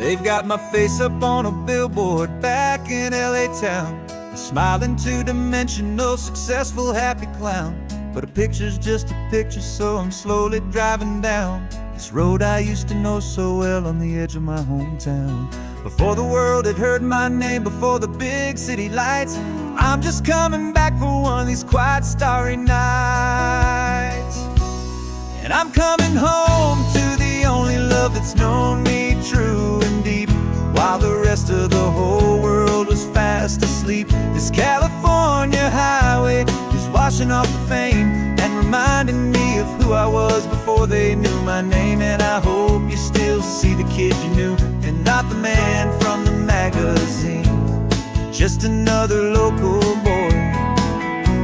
They've got my face up on a billboard back in LA town, a smiling two-dimensional, successful, happy clown. But a picture's just a picture, so I'm slowly driving down this road I used to know so well on the edge of my hometown. Before the world had heard my name, before the big city lights, I'm just coming back for one of these quiet, starry nights. And I'm coming home to the only love that's known me true and deep, while the rest of the whole world was fast asleep. This California highway is washing off the fame and reminding me of who I was before they knew my name. And I hope you still see the kid you knew, and not the man from the magazine. Just another local boy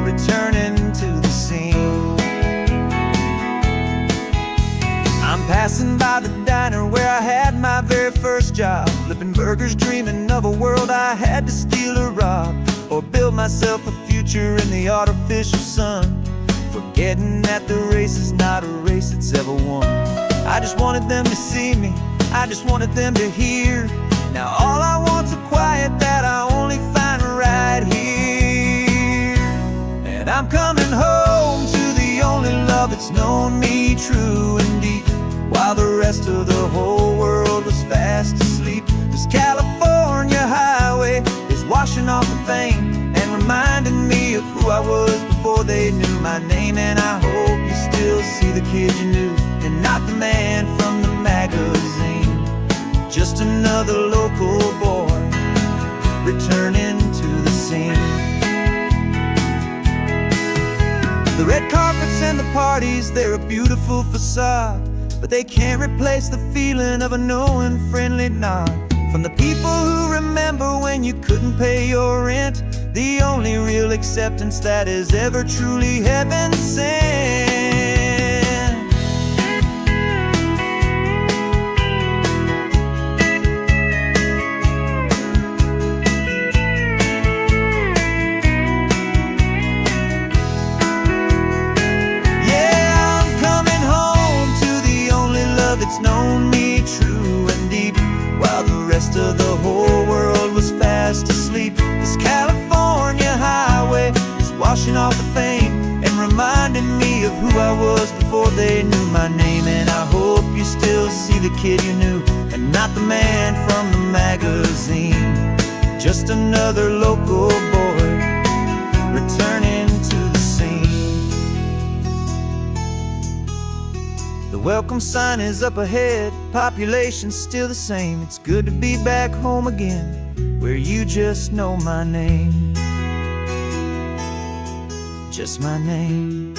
returning to the scene. I'm passing by the diner where I had my very first job, flipping burgers, dreaming of a world I had to steal or rob, or build myself a future in the artificial sun, forgetting that the race is not a race that's ever won. I just wanted them to see me, I just wanted them to hear. Now all I want's a quiet that I only find right here. And I'm coming home to the only love that's known me true and deep, while the rest of the whole world was fast asleep. This California highway is washing off the fame and reminding me of who I was before they knew my name. And I hope you still see the kid you knew, and not the man from the magazine. Just another local boy returning to the scene. The red carpets and the parties, they're a beautiful facade, but they can't replace the feeling of a knowing, friendly nod from the people who remember when you couldn't pay your rent. The only real acceptance that is ever truly heaven sent. It's known me true and deep, while the rest of the whole world was fast asleep. This California highway is washing off the fame and reminding me of who I was before they knew my name. And I hope you still see the kid you knew, and not the man from the magazine. Just another local boy returning to the scene. The welcome sign is up ahead, population's still the same. It's good to be back home again, where you just know my name. Just my name.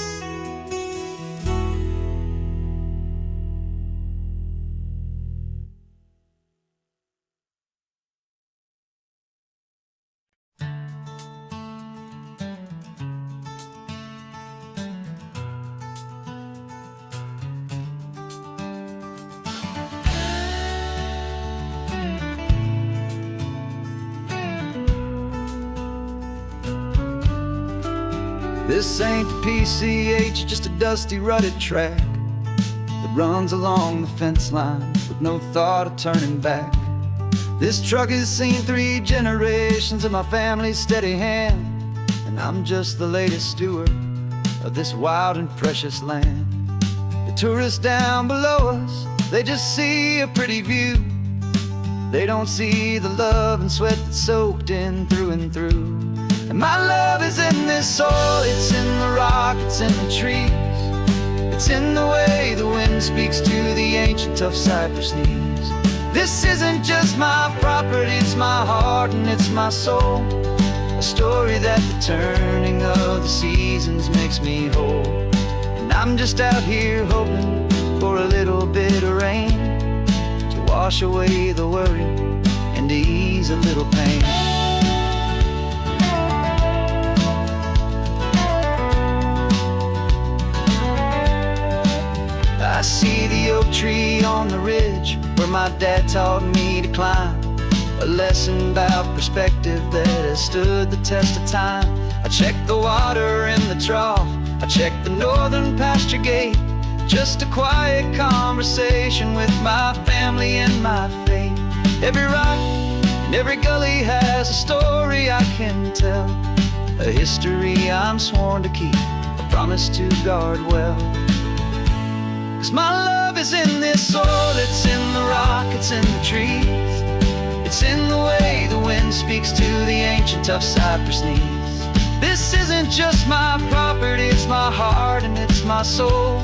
This ain't the PCH, just a dusty, rutted track that runs along the fence line with no thought of turning back. This truck has seen 3 generations of my family's steady hand, and I'm just the latest steward of this wild and precious land. The tourists down below us, they just see a pretty view. They don't see the love and sweat that's soaked in through and through. And my love is in this soil, it's in the rock, it's in the trees. It's in the way the wind speaks to the ancient tough cypress knees. This isn't just my property, it's my heart and it's my soul. A story that the turning of the seasons makes me whole. And I'm just out here hoping for a little bit of rain to wash away the worry and to ease a little pain. I see the oak tree on the ridge where my dad taught me to climb, a lesson about perspective that has stood the test of time. I check the water in the trough, I check the northern pasture gate, just a quiet conversation with my family and my faith. Every rock and every gully has a story I can tell, a history I'm sworn to keep, a promise to guard well. 'Cause my love is in this soil, it's in the rock, it's in the trees, it's in the way the wind speaks to the ancient tough cypress knees. This isn't just my property, it's my heart and it's my soul,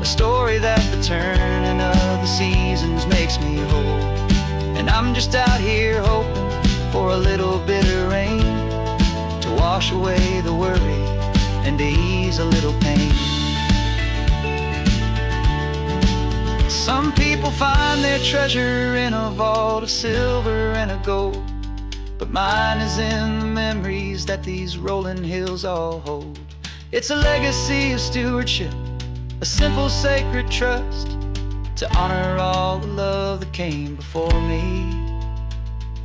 a story that the turning of the seasons makes me whole. And I'm just out here hoping for a little bit of rain to wash away the worry and to ease a little pain. Some people find their treasure in a vault of silver and a gold, but mine is in the memories that these rolling hills all hold. It's a legacy of stewardship, a simple sacred trust, to honor all the love that came before me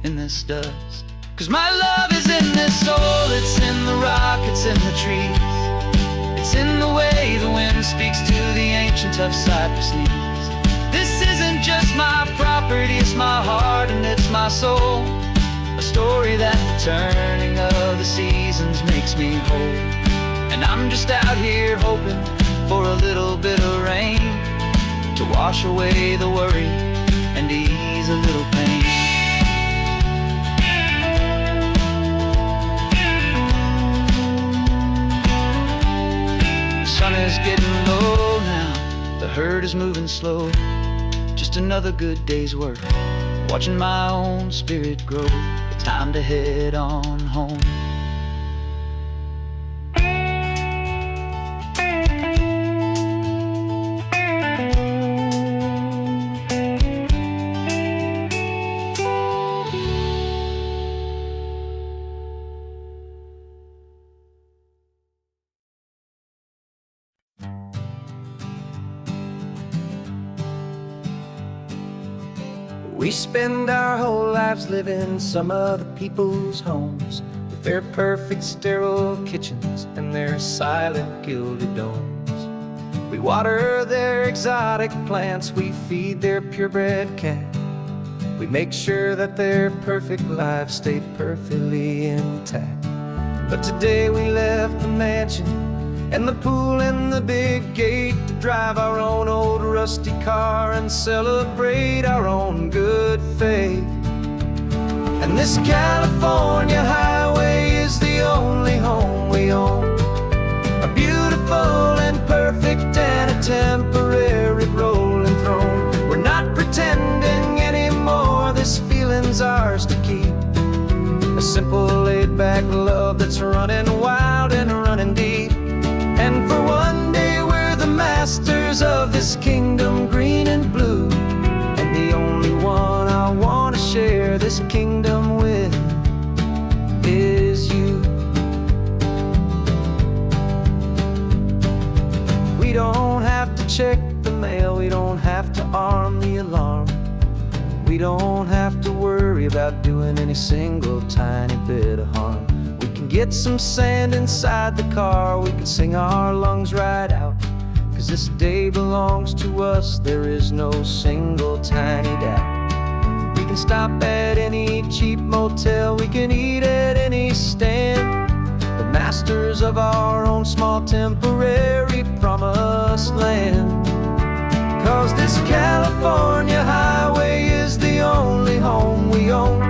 in this dust. 'Cause my love is in this soul, it's in the rock, it's in the trees, it's in the way the wind speaks to the ancient tough cypress knees. This isn't just my property, it's my heart and it's my soul, a story that the turning of the seasons makes me whole. And I'm just out here hoping for a little bit of rain to wash away the worry and ease a little pain. The sun is getting low now, the herd is moving slow, just another good day's work, watching my own spirit grow. Time to head on home. We spend our whole lives living some other people's homes, with their perfect sterile kitchens and their silent gilded domes. We water their exotic plants, we feed their purebred cat, we make sure that their perfect lives stay perfectly intact. But today we left the mansion and the pool and the big gate to drive our own old rusty car and celebrate our own good faith. And this California highway is the only home we own, a beautiful and perfect and a temporary rolling throne. We're not pretending anymore, this feeling's ours to keep, a simple laid-back love that's running wild and running deep. And for one day we're the masters of this kingdom green and blue, and the only one I want to share this kingdom with is you. We don't have to check the mail, we don't have to arm the alarm, we don't have to worry about doing any single tiny bit of harm. Get some sand inside the car, we can sing our lungs right out, 'cause this day belongs to us, there is no single tiny doubt. We can stop at any cheap motel, we can eat at any stand, the masters of our own small temporary promised land. 'Cause this California highway is the only home we own,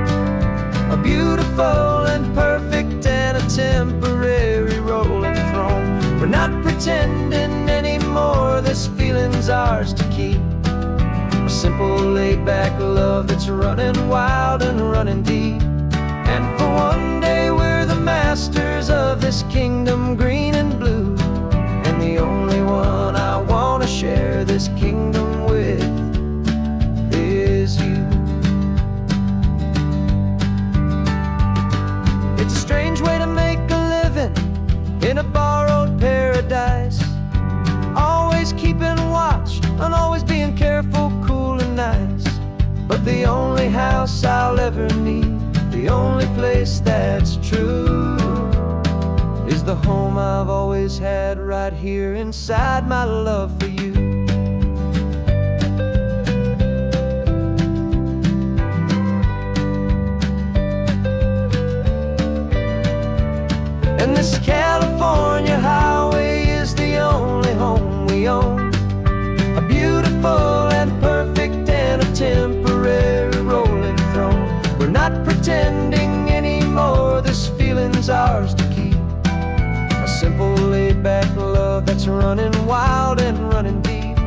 a beautiful and perfect and a temporary rolling throne. We're not pretending anymore, this feeling's ours to keep, a simple laid-back love that's running wild and running deep. And for one day we're the masters of this kingdom green and blue, and the only one I want to share this kingdom with is you. It's a strange way to make a living in a borrowed paradise, always keeping watch and always being careful, cool and nice. But the only house I'll ever need, the only place that's true, is the home I've always had right here inside my love for you. this California highway is the only home we own. A beautiful and perfect and a temporary rolling throne. We're not pretending anymore, this feeling's ours to keep. A simple laid-back love that's running wild and running deep.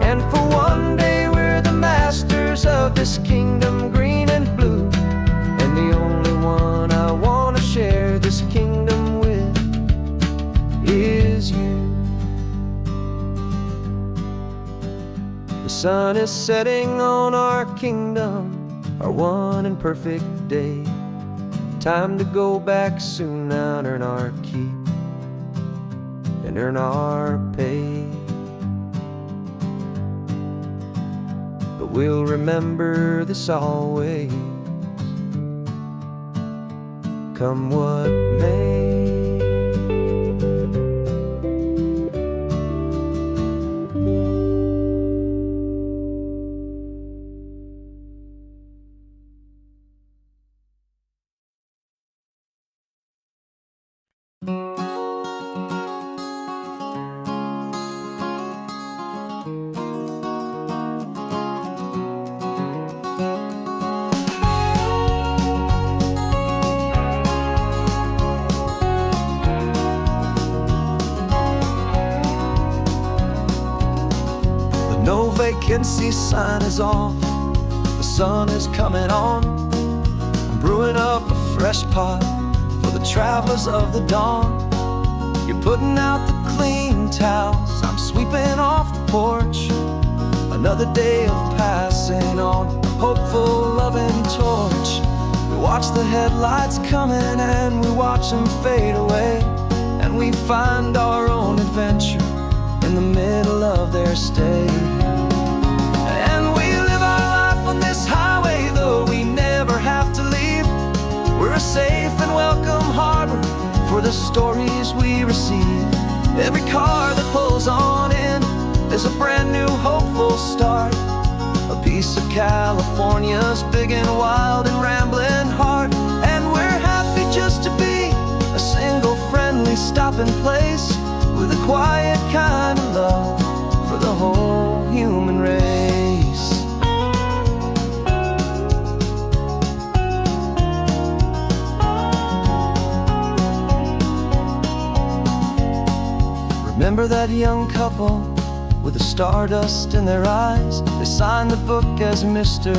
And for one day we're the masters of this kingdom green and blue. And the only one I want to share this kingdom with is you. The sun is setting on our kingdom, our one and perfect day. Time to go back soon now and earn our keep and earn our pay. But we'll remember this always, come what may. No vacancy sign is off, the sun is coming on. I'm brewing up a fresh pot for the travelers of the dawn. You're putting out the clean towels, I'm sweeping off the porch. Another day of passing on a hopeful, loving torch. We watch the headlights coming and we watch them fade away. And we find our own adventure in the middle of their stay. And we live our life on this highway, though we never have to leave. We're a safe and welcome harbor for the stories we receive. Every car that pulls on in is a brand new hopeful start. A piece of California's big and wild and rambling heart. And we're happy just to be a single friendly stopping place with a quiet kind of love for the whole human race. Remember that young couple with the stardust in their eyes? They signed the book as Mr.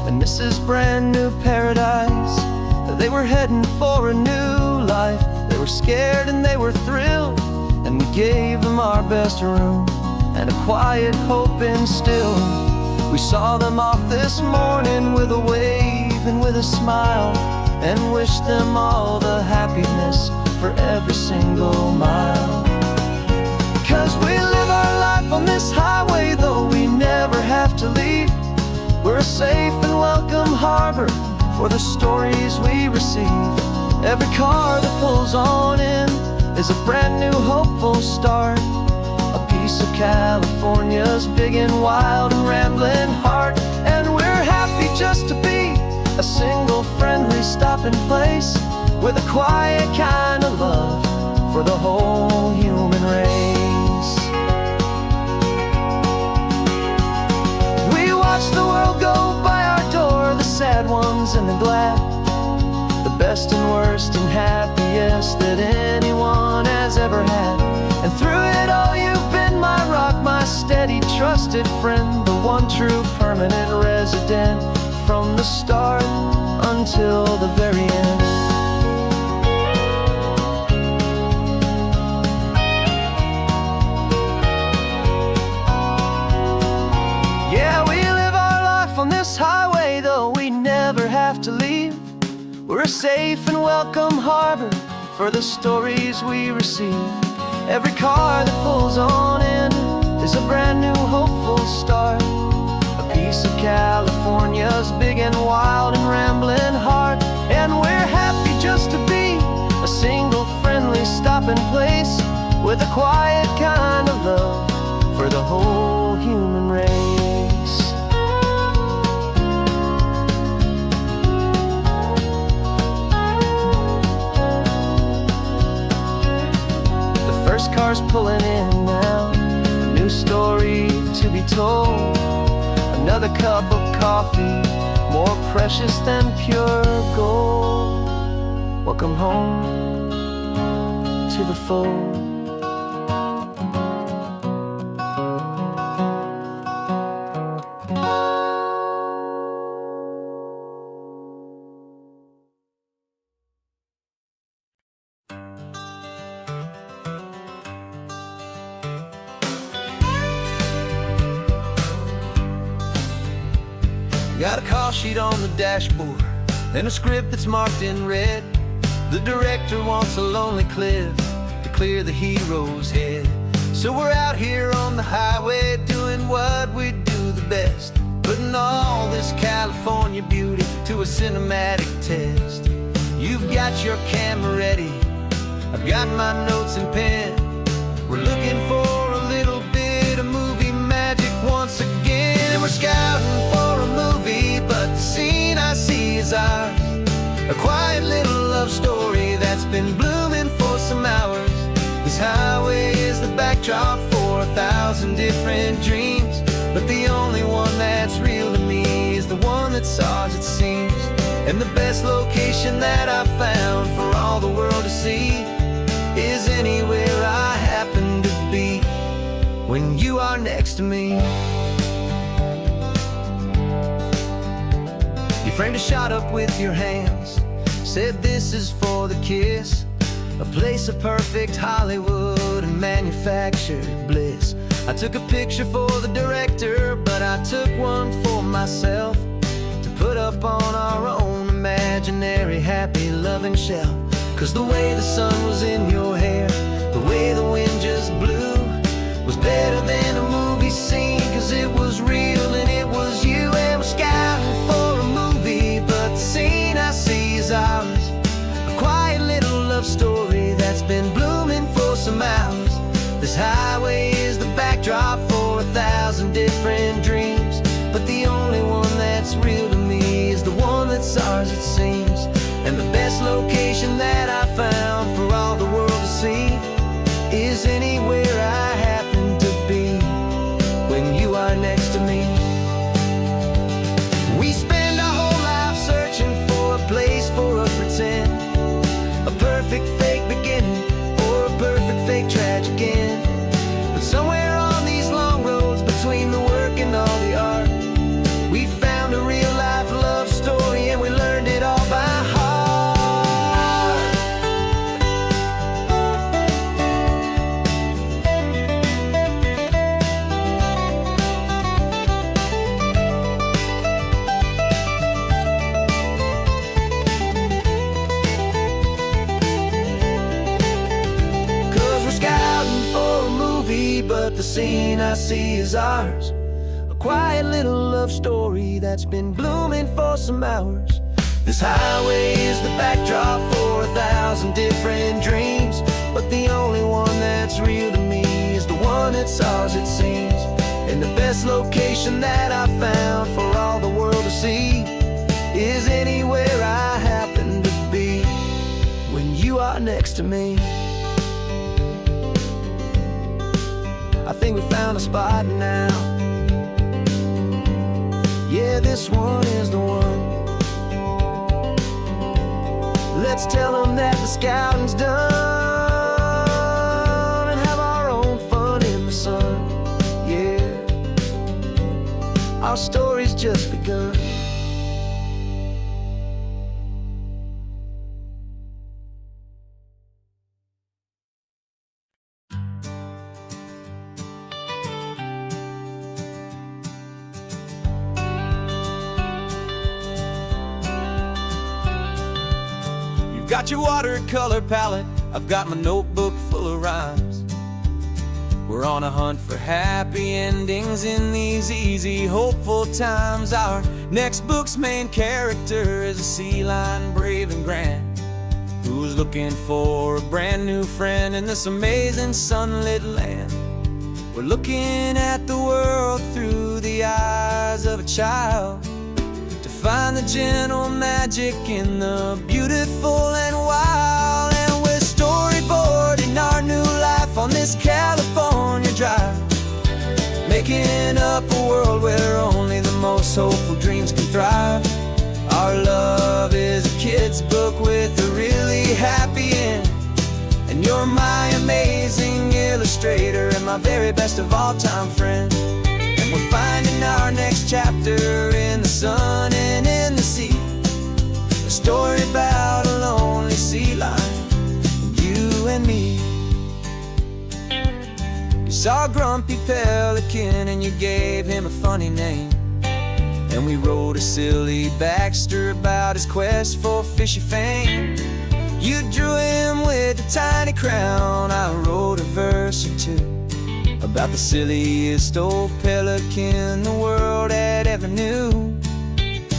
and Mrs. Brand New Paradise. They were heading for a new life. They were scared and they were thrilled, and we gave them our best room and a quiet hope instilled. We saw them off this morning with a wave and with a smile, and wished them all the happiness for every single mile. 'Cause we live our life on this highway, though we never have to leave. We're a safe and welcome harbor for the stories we receive. Every car that pulls on in is a brand new hopeful start. A piece of California's big and wild and rambling heart. And we're happy just to be a single friendly stopping place with a quiet kind of love for the whole human race. We watch the world go by our door, the sad ones and the glad, the best and worst and happiest that anyone has ever had. And through it all you've been my rock, my steady trusted friend, the one true permanent resident from the start until the very end. Yeah, we live our life on this highway, though we never have to leave. We're a safe and welcome harbor for the stories we receive. Every car that pulls on in is a brand new hopeful start. A piece of California's big and wild and rambling heart. And we're happy just to be a single friendly stopping place with a quiet kind of love for the whole human race. pulling in now, a new story to be told. Another cup of coffee, more precious than pure gold. Welcome home to the fold. Got a call sheet on the dashboard and a script that's marked in red. The director wants a lonely cliff to clear the hero's head. So we're out here on the highway doing what we do the best, putting all this California beauty to a cinematic test. You've got your camera ready, I've got my notes and pen. We're looking for a little bit of movie magic once again. And we're scouting for a movie, but the scene I see is ours. A quiet little love story that's been blooming for some hours. This highway is the backdrop for 1,000 different dreams, but the only one that's real to me is the one that's ours, it seems. And the best location that I've found for all the world to see is anywhere I happen to be when you are next to me. You framed a shot up with your hands, said this is for the kiss, a place of perfect Hollywood and manufactured bliss. I took a picture for the director, but I took one for myself to put up on our own imaginary happy loving shelf. Cause the way the sun was in your hair, the way the wind just blew, was better than a movie scene. Cause it was real and it was you. And we're scouting for a movie, but the scene I see is ours. A quiet little love story that's been blooming for some hours. This highway is the backdrop for 1,000 different dreams, but the only one that's real to me is the one that's ours, it seems. And the best location that I found for all the world to see is anywhere I happen to be when you are next to me. We spend our whole life searching for a place for a pretend, a perfect fake beginning or a perfect fake tragic end. But somewhere on these long roads between the work and all the art, we found a real life love story and we learned it all by heart. But the scene I see is ours. A quiet little love story that's been blooming for some hours. This highway is the backdrop for 1,000 different dreams, but the only one that's real to me is the one that's ours, it seems. And the best location that I found for all the world to see is anywhere I happen to be when you are next to me. I think we found a spot now. Yeah, this one is the one. Let's tell them that the scouting's done and have our own fun in the sun. Yeah, our story's just begun. Got your watercolor palette, I've got my notebook full of rhymes. We're on a hunt for happy endings in these easy, hopeful times. Our next book's main character is a sea lion, brave and grand, who's looking for a brand new friend in this amazing sunlit land. We're looking at the world through the eyes of a child, find the gentle magic in the beautiful and wild. And we're storyboarding our new life on this this California drive, making up a world where only the most hopeful dreams can thrive. Our love is a kid's book with a really happy end, and you're my amazing illustrator and my very best of all-time friend. And we're finding our next chapter in the sun and in the sea, a story about a lonely sea lion, you and me. You saw Grumpy Pelican and you gave him a funny name, and we wrote a silly Baxter about his quest for fishy fame. You drew him with a tiny crown, I wrote a verse or two about the silliest old pelican the world had ever knew.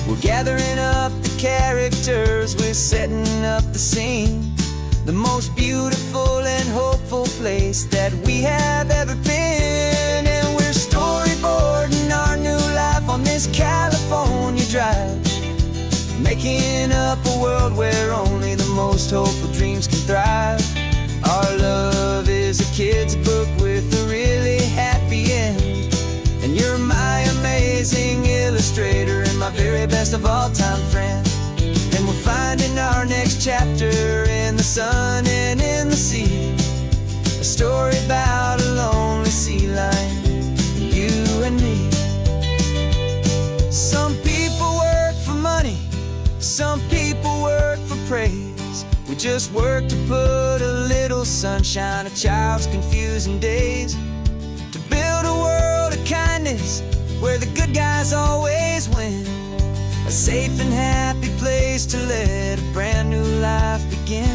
We're gathering up the characters, we're setting up the scene, the most beautiful and hopeful place that we have ever been. And we're storyboarding our new life on this California drive, making up a world where only the most hopeful dreams can thrive. Our love is a kid's book with a really happy end, and you're my amazing illustrator and my very best of all-time friend. And we're finding our next chapter in the sun and in the sea, a story about a lonely sea lion, you and me. Some people work for money, some people work for praise. We just work to put a little sunshine in a child's confusing days, to build a world of kindness where the good guys always win, a safe and happy place to let a brand new life begin.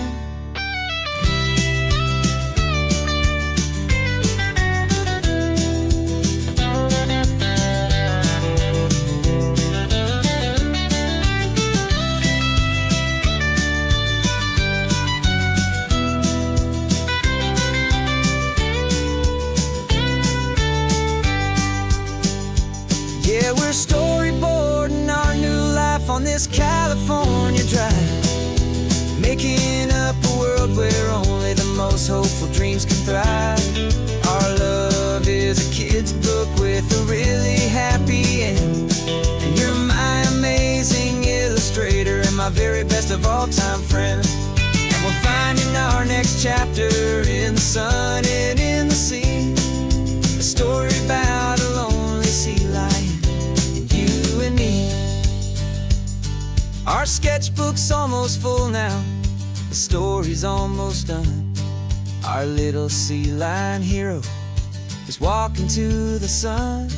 Yeah, we're storyboarding our new life on this California drive, making up a world where only the most hopeful dreams can thrive. Our love is a kid's book with a really happy end, and you're my amazing illustrator and my very best of all-time friend. And we're finding our next chapter in the sun and in the sea, a story about a lonely sea lion, you and me. Our sketchbook's almost full now, the story's almost done. Our little sea lion hero is walking to the sun.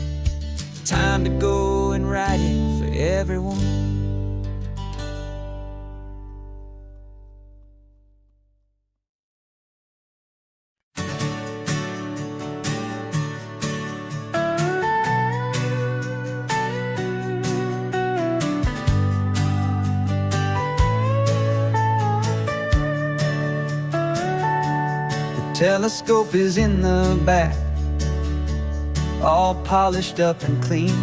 Time to go and write it for everyone. Telescope is in the back, all polished up and clean.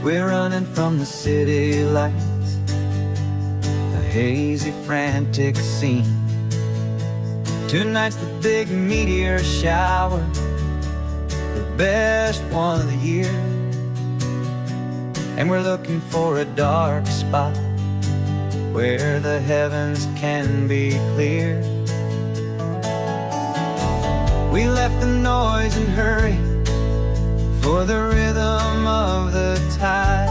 We're running from the city lights, a hazy, frantic scene. Tonight's the big meteor shower, the best one of the year, and we're looking for a dark spot where the heavens can be clear. We left the noise and hurry for the rhythm of the tide,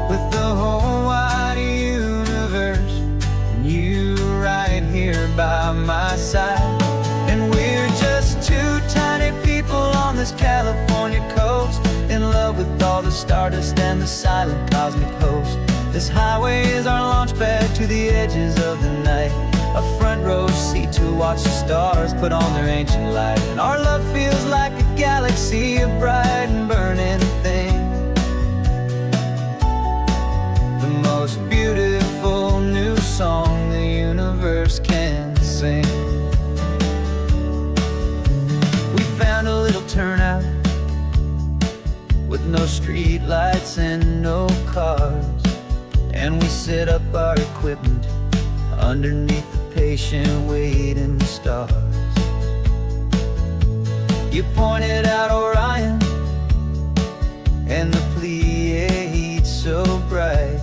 with the whole wide universe and you right here by my side. And we're just two tiny people on this California coast, in love with all the stardust and the silent cosmic host. This highway is our launch pad to the edges of the night, a front row seat to watch the stars put on their ancient light. And our love feels like a galaxy, a bright and burning thing, the most beautiful new song the universe can sing. We found a little turnout with no street lights and no cars, and we set up our equipment underneath the patient waiting stars. You pointed out Orion and the Pleiades so bright,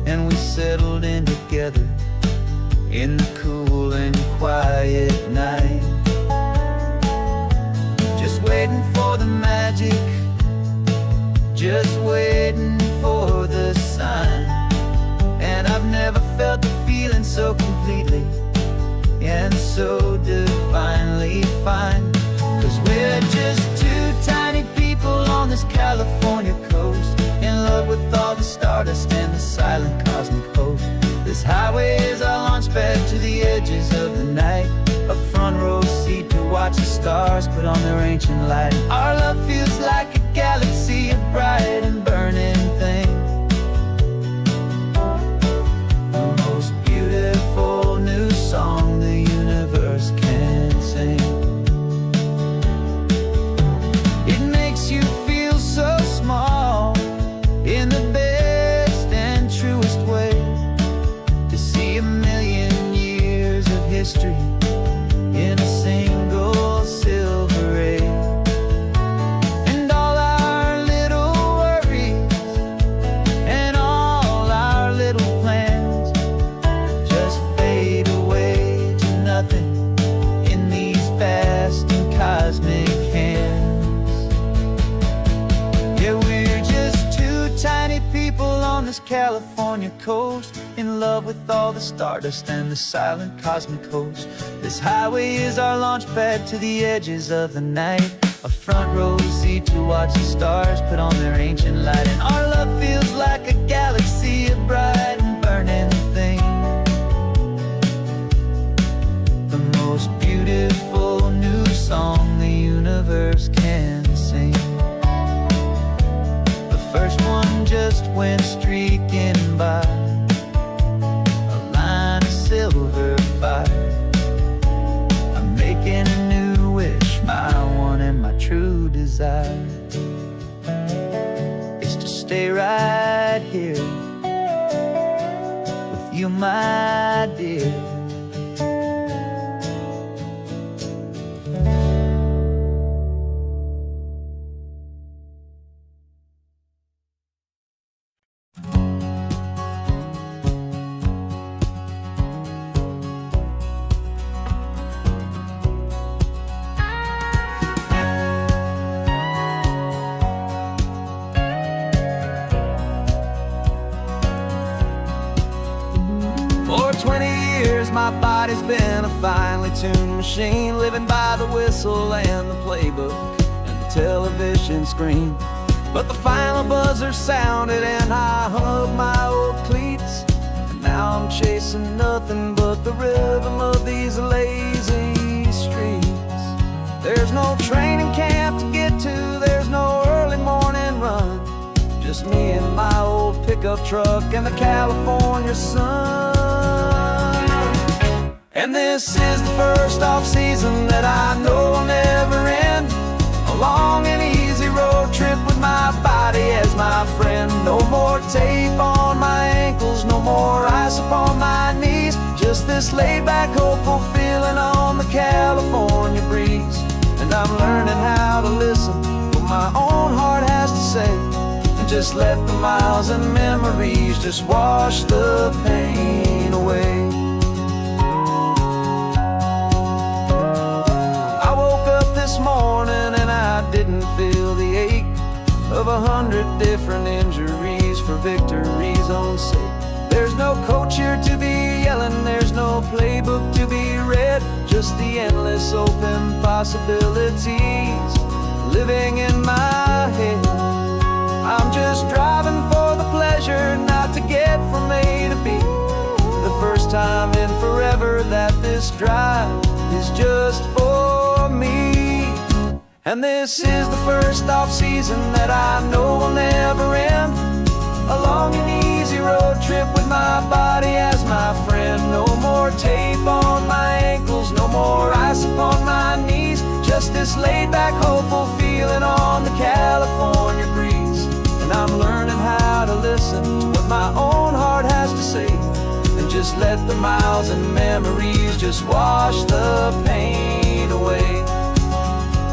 and we settled in together in the cool and quiet night, just waiting for the magic, just waiting for the sign. And I've never felt the feeling so completely and so divinely fine. 'Cause we're just two tiny people on this California coast, in love with all the stardust and the silent cosmic host. This highway is our launch pad to the edges of the night, a front row seat to watch the stars put on their ancient light. Our love feels like a galaxy, a bright and burning thing, the most beautiful new song the universe can sing. It makes you feel so small in the best and truest way, to see a million years of history in a single silver ray. And all our little worries and all our little plans just fade away to nothing in these vast and cosmic hands. Yeah, we're just two tiny people on this California coast, in love with all the stardust and the silent cosmic host. This highway is our launch pad to the edges of the night, a front row seat to watch the stars put on their ancient light. And our love feels like a galaxy, a bright and burning thing, the most beautiful new song the universe can sing. The first one just went streaking by, a line of silver fire. I'm making a new wish, my one and my true desire is to stay right here with you, my dear. For 20 years my body's been a finely tuned machine, living by the whistle and the playbook and the television screen. But the final buzzer sounded and I hung up my old cleats, and now I'm chasing nothing but the rhythm of these lazy streets. There's no training camp to get to, there's no early morning run, just me and my old pickup truck and the California sun. And this is the first off-season that I know will never end, a long and easy road trip with my body as my friend. No more tape on my ankles, no more ice upon my knees, just this laid-back, hopeful feeling on the California breeze. And I'm learning how to listen what my own heart has to say, and just let the miles and memories just wash the pain away. I woke up this morning and I didn't feel the ache of 100 different injuries for victory's own sake. There's no coach here to be yelling, there's no playbook to be read, just the endless open possibilities living in my head. I'm just driving for the pleasure, not to get from A to B. The first time in forever that this drive is just for me. And this is the first off-season that I know will never end, a long and easy road trip with my body as my friend. No more tape on my ankles, no more ice upon my knees, just this laid-back, hopeful feeling on the California breeze. And I'm learning how to listen to what my own heart has to say, and just let the miles and memories just wash the pain away.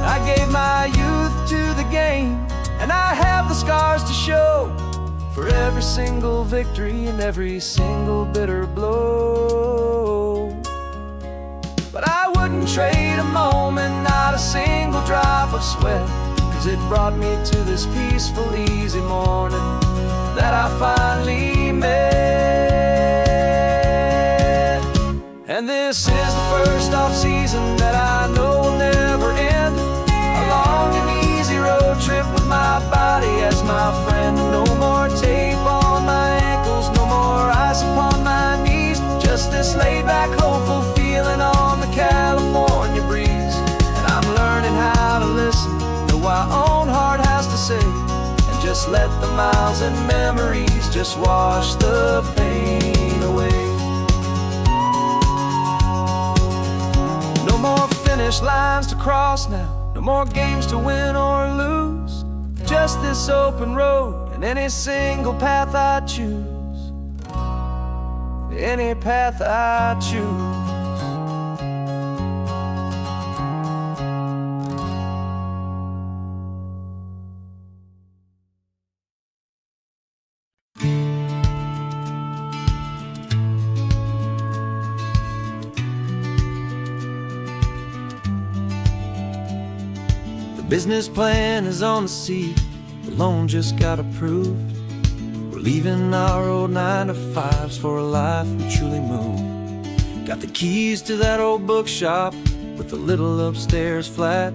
I gave my youth to the game, and I have the scars to show for every single victory and every single bitter blow. But I wouldn't trade a moment, not a single drop of sweat, 'cause it brought me to this peaceful, easy morning that I finally met. And this is the first off-season that I know will never end. A long and easy road trip with my body as my friend. No more tape on my ankles, no more ice upon my knees. Just this laid-back, hopeful feeling on the California breeze. And I'm learning how to listen, know what my own heart has to say, and just let the miles and memories just wash the pain away. No more finish lines to cross now, no more games to win or lose. Just this open road and any single path I choose. Any path I choose. The business plan is on the seat, the loan just got approved. We're leaving our old 9-to-5s for a life we truly move. Got the keys to that old bookshop with the little upstairs flat.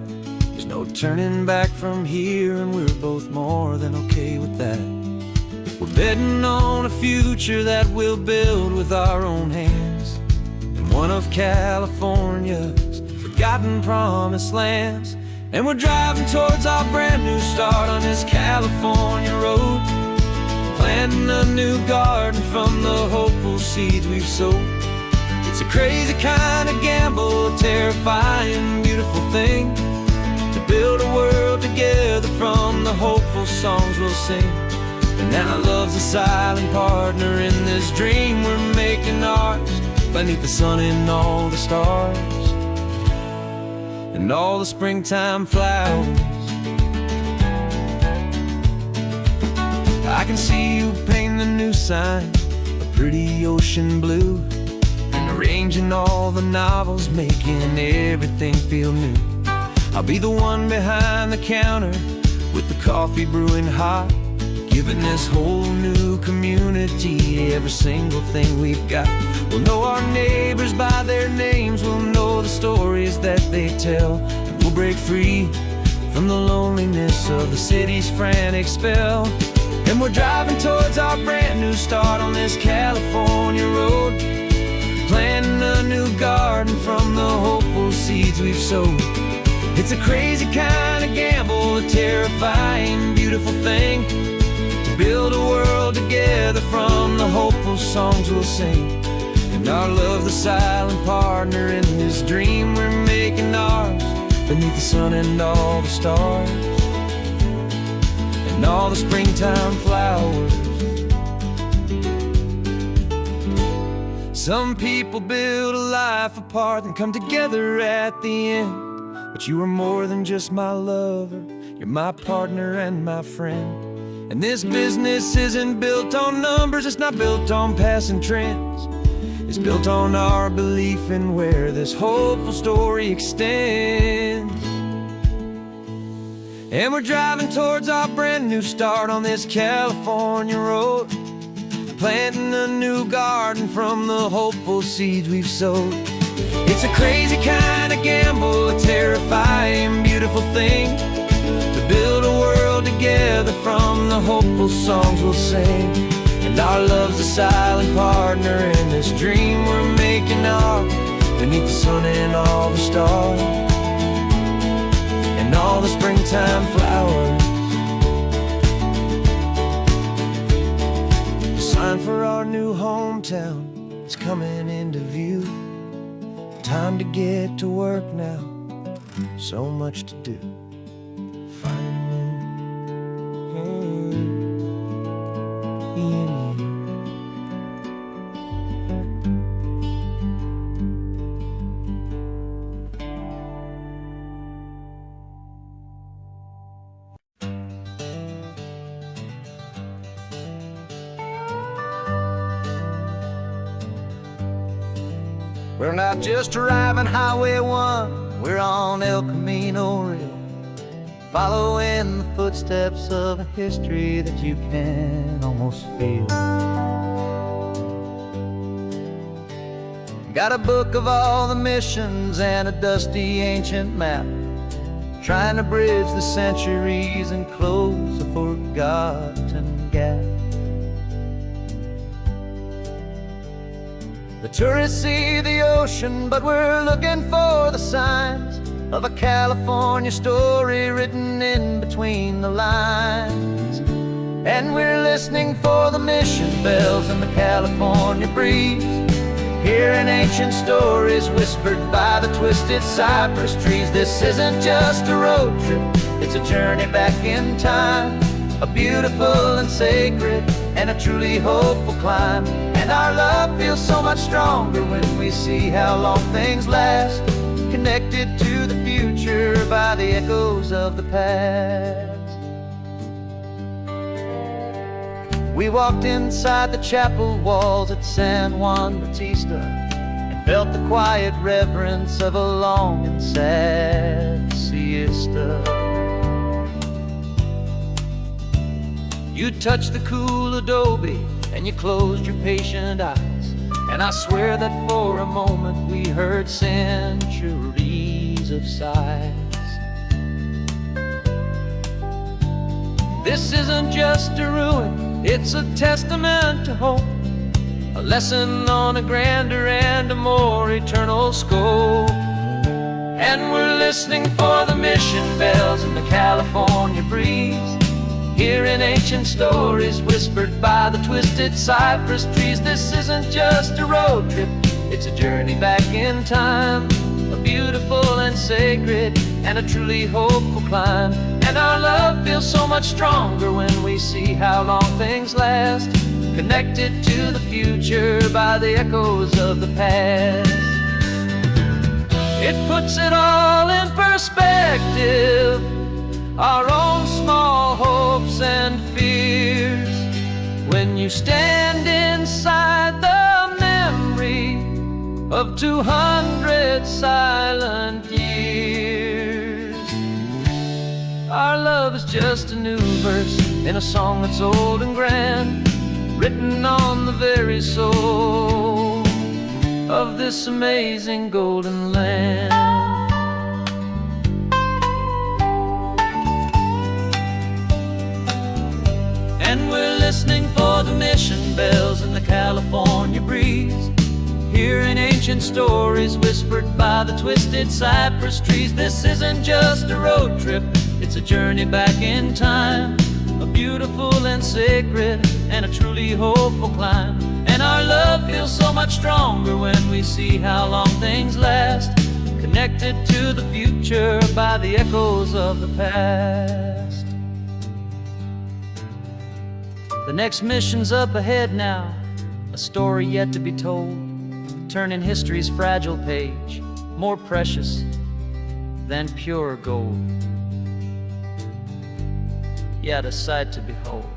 There's no turning back from here, and we're both more than okay with that. We're betting on a future that we'll build with our own hands, in one of California's forgotten promised lands. And we're driving towards our brand new start on this California road, planting a new garden from the hopeful seeds we've sowed. It's a crazy kind of gamble, a terrifying, beautiful thing, to build a world together from the hopeful songs we'll sing. And now love's a silent partner in this dream we're making ours, beneath the sun and all the stars, and all the springtime flowers. I can see you painting the new sign, a pretty ocean blue, and arranging all the novels, making everything feel new. I'll be the one behind the counter with the coffee brewing hot, giving this whole new community every single thing we've got. We'll know our neighbors by their names, we'll know the stories that they tell, and we'll break free from the loneliness of the city's frantic spell. And we're driving towards our brand new start on this California road, planting a new garden from the hopeful seeds we've sowed. It's a crazy kind of gamble, a terrifying, beautiful thing, to build a world together from the hopeful songs we'll sing. And our love's the silent partner in this dream we're making ours, beneath the sun and all the stars, and all the springtime flowers. Some people build a life apart and come together at the end, but you are more than just my lover, you're my partner and my friend. And this business isn't built on numbers, it's not built on passing trends. It's built on our belief in where this hopeful story extends. And we're driving towards our brand new start on this California road, planting a new garden from the hopeful seeds we've sowed. It's a crazy kind of gamble, a terrifying, beautiful thing, to build a world together from the hopeful songs we'll sing. And our love's a silent partner in this dream we're making ours, beneath the sun and all the stars, and all the springtime flowers. The sign for our new hometown is coming into view. Time to get to work now, so much to do. We're not just driving Highway 1, we're on El Camino Real, following the footsteps of a history that you can almost feel. Got a book of all the missions and a dusty ancient map, trying to bridge the centuries and close a forgotten gap. The tourists see the ocean, but we're looking for the signs of a California story written in between the lines. And we're listening for the mission bells in the California breeze, hearing ancient stories whispered by the twisted cypress trees. This isn't just a road trip, it's a journey back in time, a beautiful and sacred and a truly hopeful climb. And our love feels so much stronger when we see how long things last, connected to the future by the echoes of the past. We walked inside the chapel walls at San Juan Bautista and felt the quiet reverence of a long and sad siesta. You touched the cool adobe and you closed your patient eyes, and I swear that for a moment we heard centuries of sighs. This isn't just a ruin, it's a testament to hope, a lesson on a grander and a more eternal scope. And we're listening for the mission bells in the California breeze, hearing ancient stories whispered by the twisted cypress trees. This isn't just a road trip, it's a journey back in time, a beautiful and sacred and a truly hopeful climb. And our love feels so much stronger when we see how long things last, connected to the future by the echoes of the past. It puts it all in perspective, our own small hopes and fears, when you stand inside the memory of 200 silent years. Our love is just a new verse in a song that's old and grand, written on the very soul of this amazing golden land. And we're listening for the mission bells in the California breeze, hearing ancient stories whispered by the twisted cypress trees. This isn't just a road trip, it's a journey back in time, a beautiful and sacred and a truly hopeful climb. And our love feels so much stronger when we see how long things last, connected to the future by the echoes of the past. The next mission's up ahead now, a story yet to be told, turning history's fragile page more precious than pure gold. Yet a sight to behold.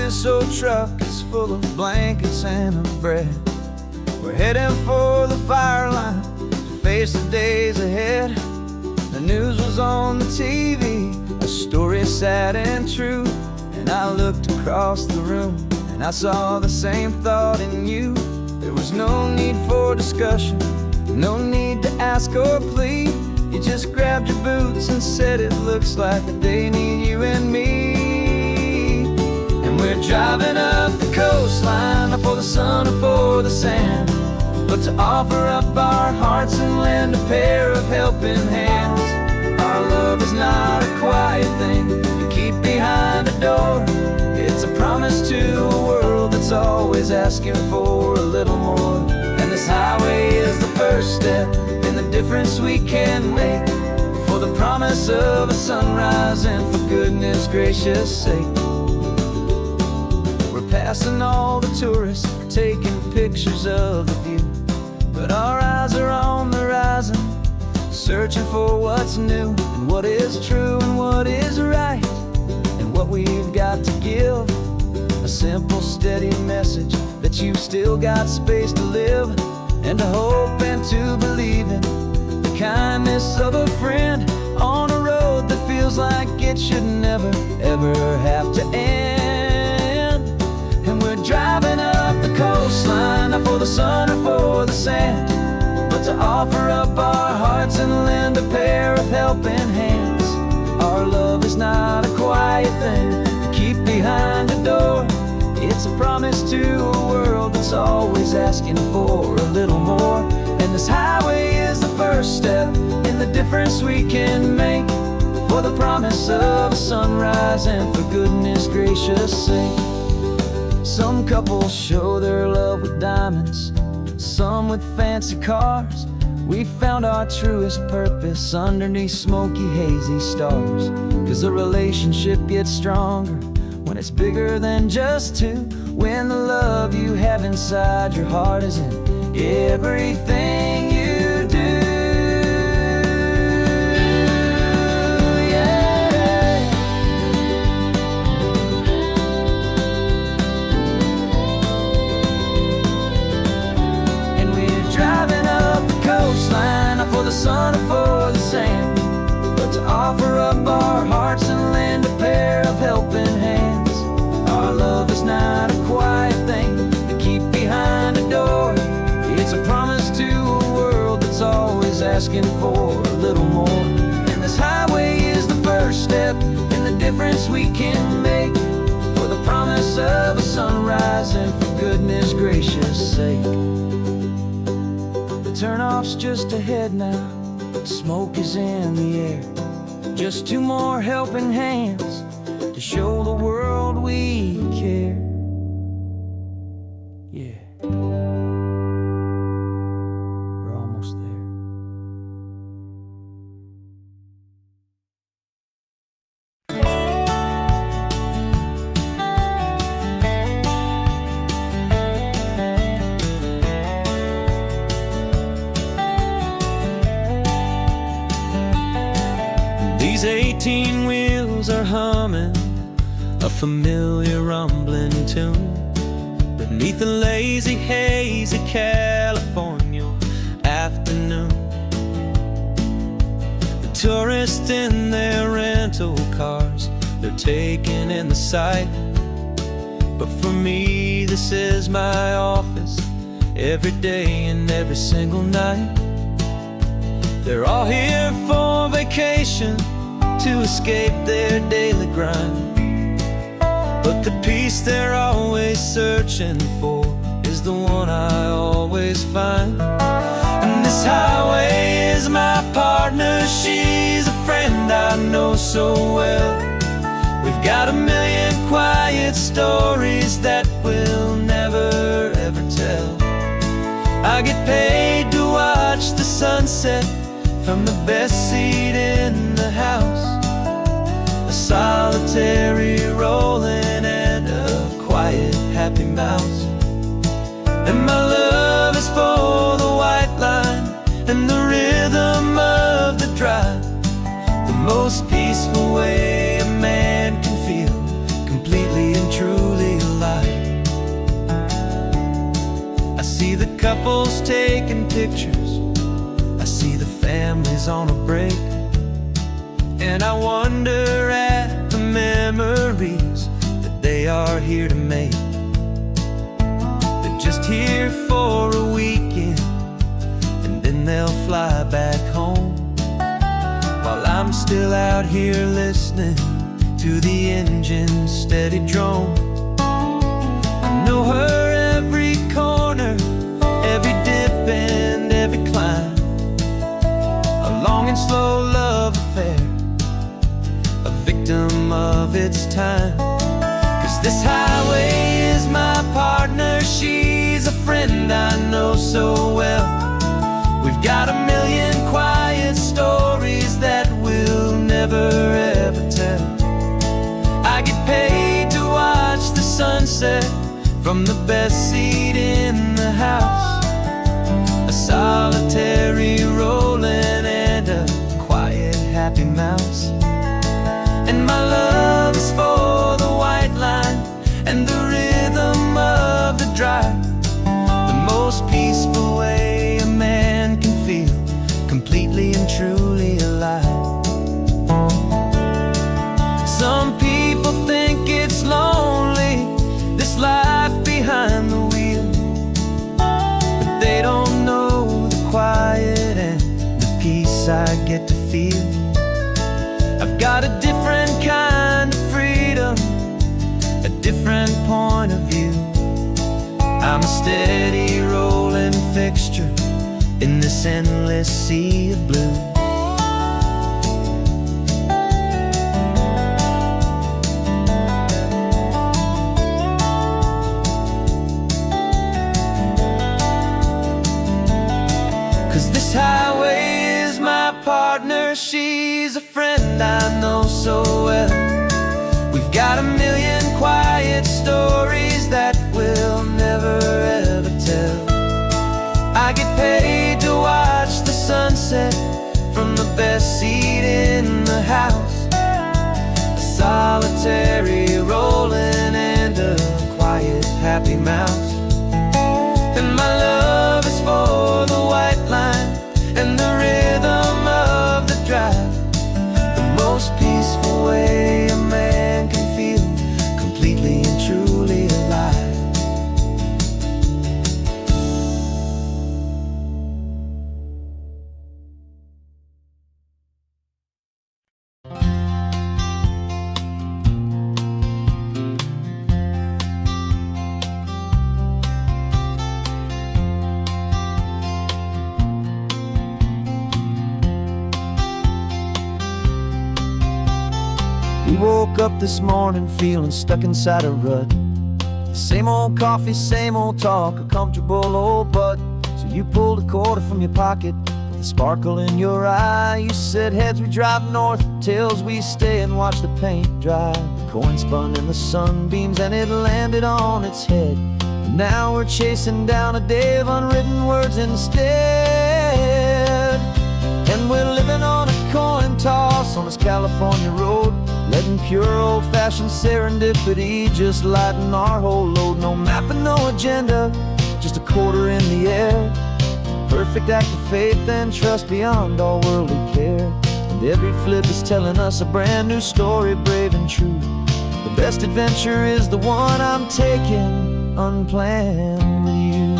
This old truck is full of blankets and of bread. We're heading for the fire line to face the days ahead. The news was on the TV, a story sad and true, and I looked across the room and I saw the same thought in you. There was no need for discussion, no need to ask or plead. You just grabbed your boots and said it looks like a day need you and me. We're driving up the coastline, not for the sun or for the sand, but to offer up our hearts and lend a pair of helping hands. Our love is not a quiet thing you keep behind a door. It's a promise to a world that's always asking for a little more. And this highway is the first step in the difference we can make, for the promise of a sunrise and for goodness gracious sake. We're passing all the tourists, taking pictures of the view, but our eyes are on the horizon, searching for what's new and what is true and what is right, and what we've got to give. A simple, steady message that you've still got space to live, and to hope and to believe in the kindness of a friend on a road that feels like it should never, ever have to end. And we're driving up the coastline, not for the sun or for the sand, but to offer up our hearts and lend a pair of helping hands. Our love is not a quiet thing to keep behind a door. It's a promise to a world that's always asking for a little more. And this highway is the first step in the difference we can make, for the promise of a sunrise and for goodness gracious sake. Some couples show their love with diamonds, some with fancy cars. We found our truest purpose underneath smoky, hazy stars. 'Cause a relationship gets stronger when it's bigger than just two, when the love you have inside your heart is in everything you do. Yeah. And we're driving up the coastline, not for the sun or for the sand, but to offer up our hearts and lend a pair of helping hands. Our love is not a quiet thing to keep behind a door. It's a promise to a world that's always asking for a little more. And this highway is the first step in the difference we can make, for the promise of a sunrise and for goodness gracious sake. The turnoff's just ahead now, smoke is in the air. Just two more helping hands to show the world we care. Yeah. We're almost there. These 18 wheels are humming a familiar rumbling tune beneath the lazy haze of California afternoon. The tourists in their rental cars, they're taking in the sight, but for me this is my office every day and every single night. They're all here for vacation, to escape their daily grind, but the peace they're always searching for is the one I always find. And this highway is my partner, she's a friend I know so well. We've got a million quiet stories that we'll never ever tell. I get paid to watch the sunset from the best seat in the house, a solitary rolling and a quiet happy mouse. And my love is for the white line and the rhythm of the drive, the most peaceful way a man can feel completely and truly alive. I see the couples taking pictures, I see the families on a break, and I wonder at the memories that they are here to make. They're just here for a weekend and then they'll fly back home, while I'm still out here listening to the engine's steady drone. I know her every corner, every dip and every climb, a long and slow love affair, a victim of its time. 'Cause this highway is my partner, she's a friend I know so well. We've got a million sunset from the best seat in the house. A solitary rolling and a quiet happy mouse. And my love is for the white line and the rhythm of the drive, the most peaceful way a man can feel completely and truly alive. Some people think it's lonely, this life behind the wheel, but they don't know the quiet and the peace I get to feel. I've got a different kind of freedom, a different point of view. I'm a steady rolling fixture in this endless sea of blue. 'Cause this highway is my partner, she's a friend I know so well. We've got a million quiet stories that we'll never ever tell. I get paid to watch the sunset from the best seat in the house. A solitary rolling and a quiet happy mouse. And my love is for the white line and the rhythm of the drive, the most peaceful way a man can feel completely and truly alive. We woke up this morning feeling stuck inside a rut. Same old coffee, same old talk, a comfortable old butt. So you pulled a quarter from your pocket with a sparkle in your eye. You said heads we drive north, tails we stay and watch the paint dry. The coin spun in the sunbeams and it landed on its head. And now we're chasing down a day of unwritten words instead. And we're living on a coin toss on this California road, letting pure old-fashioned serendipity just lighten our whole load. No map and no agenda, just a quarter in the air. Perfect act of faith and trust beyond all worldly care. And every flip is telling us a brand new story, brave and true. The best adventure is the one I'm taking unplanned with you.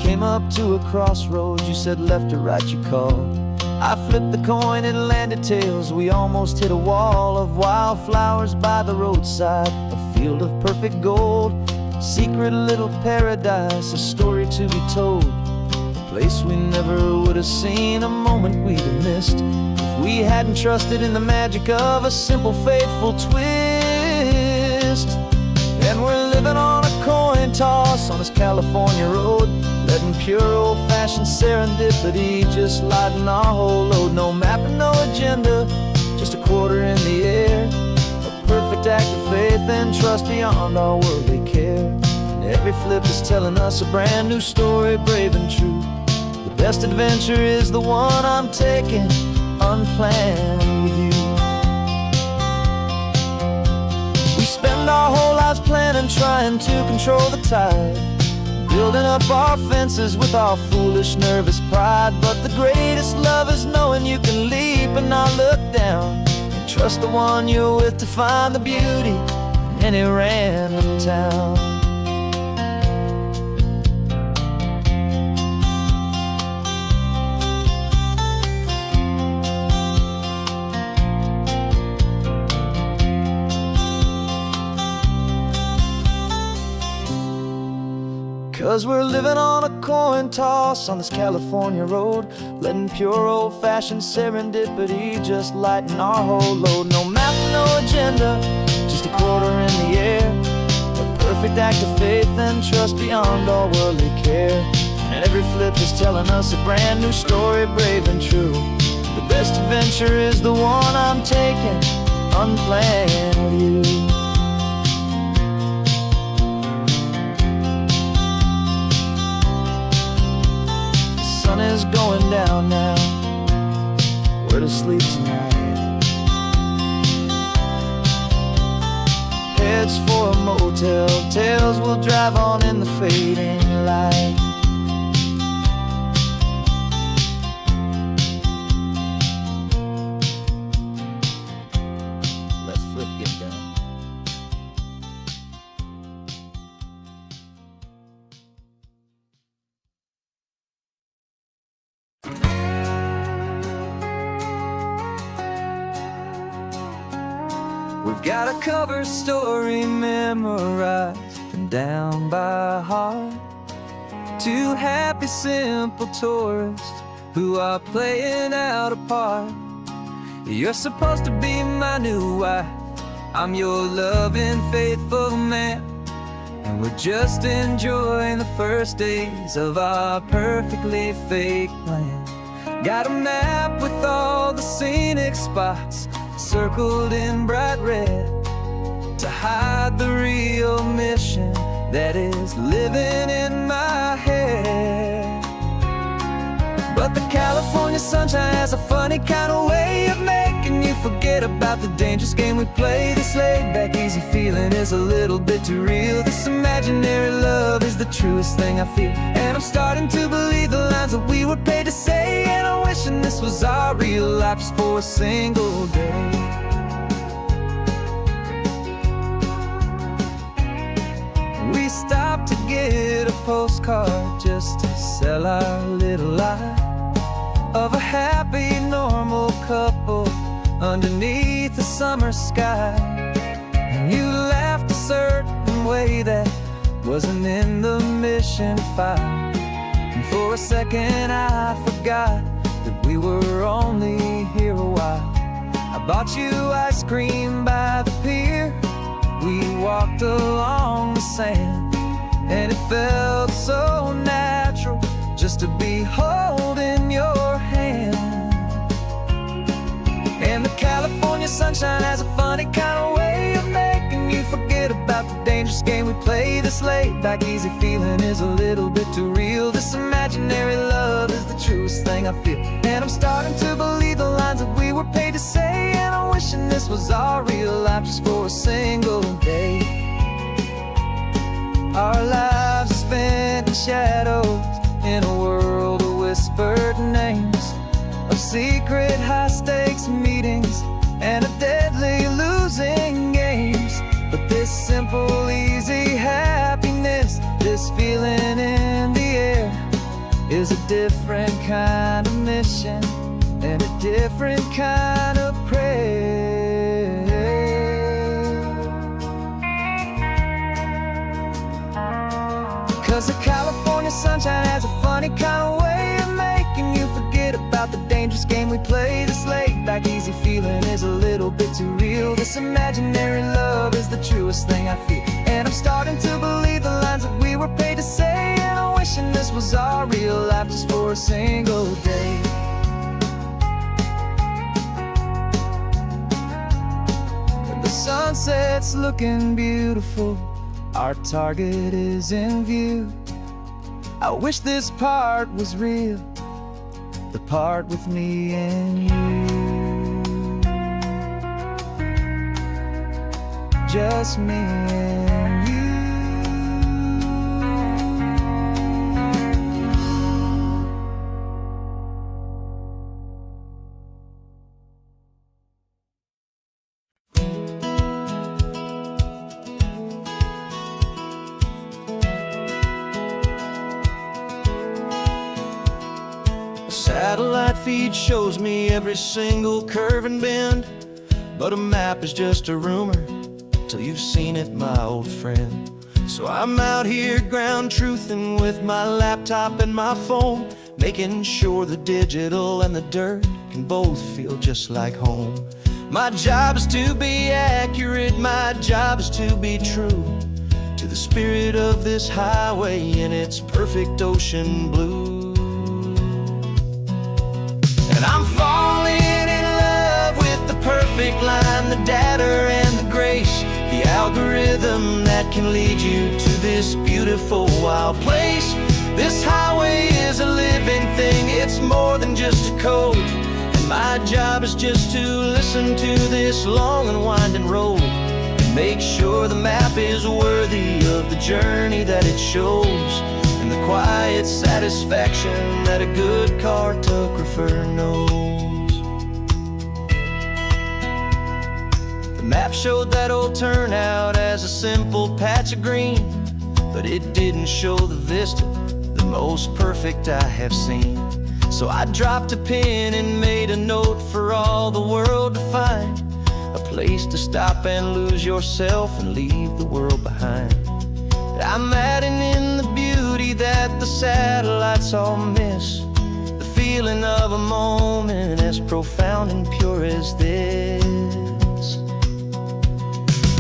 Came up to a crossroads, you said left or right you called. I flipped the coin, it landed tails. We almost hit a wall of wildflowers by the roadside, a field of perfect gold, secret little paradise, a story to be told. A place we never would have seen, a moment we'd have missed if we hadn't trusted in the magic of a simple faithful twist. And we're living on a coin toss on this California road, letting pure old-fashioned serendipity just lighten our whole load. No map and no agenda, just a quarter in the air. A perfect act of faith and trust beyond all worldly care. And every flip is telling us a brand new story, brave and true. The best adventure is the one I'm taking unplanned with you. We spend our whole lives planning, trying to control the tide, building up our fences with our foolish, nervous pride. But the greatest love is knowing you can leap and not look down, and trust the one you're with to find the beauty in any random town. 'Cause we're living on a coin toss on this California road, letting pure old-fashioned serendipity just lighten our whole load. No map, no agenda, just a quarter in the air. A perfect act of faith and trust beyond all worldly care. And every flip is telling us a brand new story, brave and true. The best adventure is the one I'm taking, unplanned with you. The sun is going down now, we're to sleep tonight. Heads for a motel, tails will drive on in the fading light. Let's flip get done. We've got a cover story memorized and down by heart. Two happy, simple tourists who are playing out a part. You're supposed to be my new wife, I'm your loving, faithful man, and we're just enjoying the first days of our perfectly fake plan. Got a map with all the scenic spots circled in bright red to hide the real mission that is living in my head. But the California sunshine has a funny kind of way of making you forget about the dangerous game we play. This laid-back, easy feeling is a little bit too real. This imaginary love is the truest thing I feel, and I'm starting to believe the lines that we were paid to say. And I'm wishing this was our real life just for a single day. We stopped to get a postcard just to sell our little lie of a happy, normal couple underneath the summer sky. And you laughed a certain way that wasn't in the mission file, and for a second I forgot that we were only here a while. I bought you ice cream by the pier, we walked along the sand, and it felt so natural just to be holding your hand. And the California sunshine has a funny kind of way of making you forget about the dangerous game we play. This laid-back, easy feeling is a little bit too real. This imaginary love is the truest thing I feel, and I'm starting to believe the lines that we were paid to say. And I'm wishing this was our real life just for a single day. Our lives are spent in shadows, in a world of whispered names, of secret high-stakes meetings and of deadly losing games. But this simple, easy happiness, this feeling in the air, is a different kind of mission and a different kind of prayer. 'Cause the California sunshine has a funny kind of way of making you forget about the dangerous game we play. This laid-back, easy feeling is a little bit too real. This imaginary love is the truest thing I feel, and I'm starting to believe the lines that we were paid to say. And I'm wishing this was our real life just for a single day. And the sunset's looking beautiful, our target is in view. I wish this part was real, the part with me and you. Just me and you. Satellite feed shows me every single curve and bend, but a map is just a rumor till you've seen it, my old friend. So I'm out here ground truthing with my laptop and my phone, making sure the digital and the dirt can both feel just like home. My job is to be accurate, my job is to be true to the spirit of this highway in its perfect ocean blue. And I'm falling perfect line, the data and the grace, the algorithm that can lead you to this beautiful wild place. This highway is a living thing, it's more than just a code. And my job is just to listen to this long and winding road and make sure the map is worthy of the journey that it shows, and the quiet satisfaction that a good cartographer knows. The map showed that old turnout as a simple patch of green, but it didn't show the vista, the most perfect I have seen. So I dropped a pin and made a note for all the world to find, a place to stop and lose yourself and leave the world behind. I'm adding in the beauty that the satellites all miss, the feeling of a moment as profound and pure as this.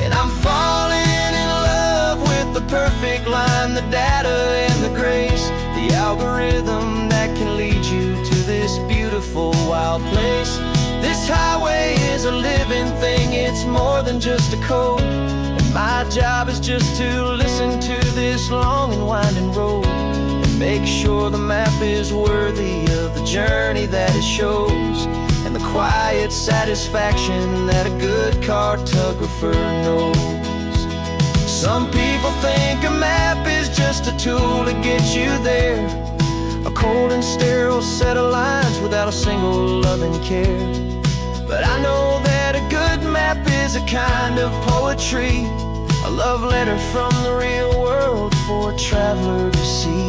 And I'm falling in love with the perfect line, the data and the grace, the algorithm that can lead you to this beautiful wild place. This highway is a living thing, it's more than just a code. And my job is just to listen to this long and winding road and make sure the map is worthy of the journey that it shows, and the quiet satisfaction that a good cartographer knows. Some people think a map is just a tool to get you there, a cold and sterile set of lines without a single loving care. But I know that a good map is a kind of poetry, a love letter from the real world for a traveler to see.